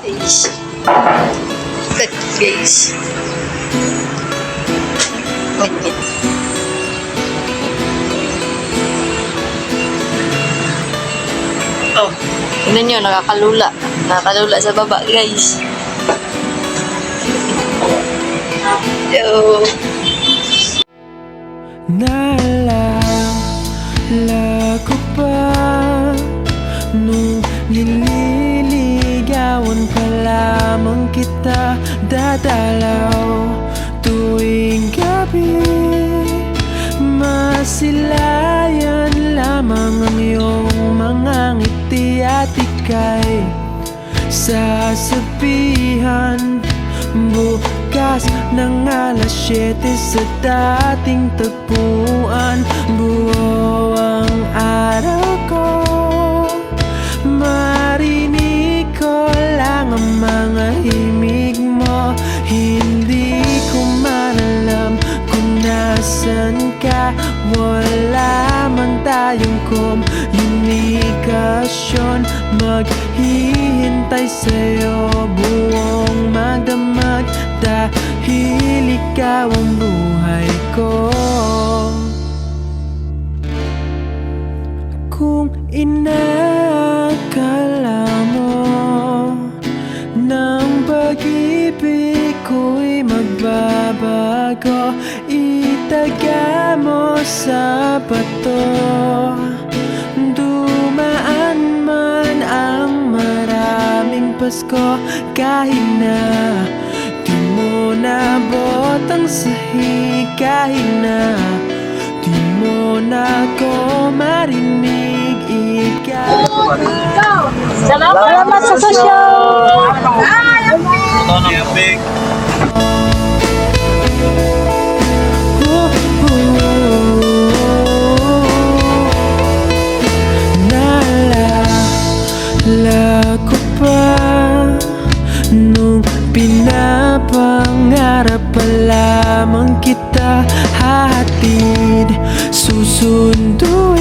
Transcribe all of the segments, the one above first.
guys. Ikat guys. Ganyan. Oh, tignan nyo, nakakalula. Nakakalula sa baba guys. Yo. Naalala ko pa nung nililigawan pa lamang kita, dadalaw tuwing gabi. Masilayan lamang ang iyong mga ngiti at ika'y sasabihan bukas ng alas 7 sa dating tagpuan. Buo ang araw ko, marinig ko lang ang mga himig mo. Hindi ko man alam kung nasan ka. Wala man tayong komunikasyon. Maghihintay sa'yo buong magdamag, dahil ikaw ang buhay ko. Kung inakala mo ng pag-ibig ko'y magbabago, itaga mo sa bato. Dumaan man ang maraming Pasko, kahit na di mo nabot ang sahig, kahit na di mo na ko marinig, ikaw. Salamat sa sosyo. Naalala ko pa nung pinapangarap pa lamang kita, hatid, susunduin,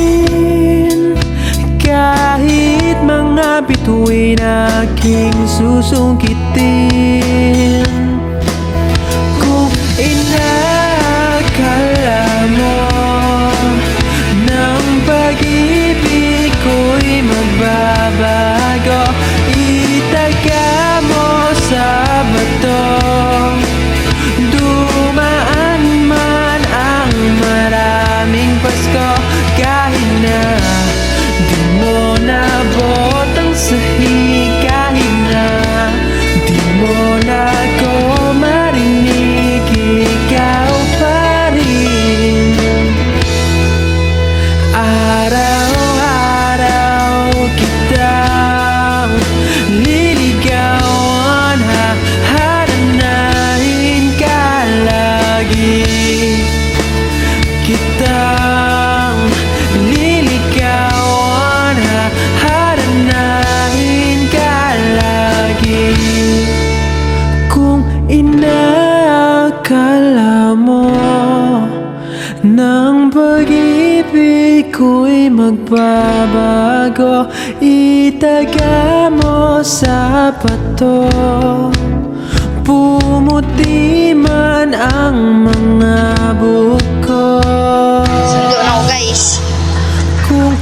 kahit mga bituin aking susungkitin. Kung inakala mo ng pag-ibig ko'y magbabago, itaga mo sa bato. Dumaan man ang maraming Pasko, kahit na di mo nabot ang sahig, kahit na di mo na ko marinig, ikaw pa rin. Araw-araw kitang liligawan, hahanapin ka lagi. Kitang liligawan, hahanapin ka lagi. Kung inakala mo ng pag-ibig ko'y magbabago, itaga mo sa bato. Pumuti man ang mga buko, Sundo na ako guys. kung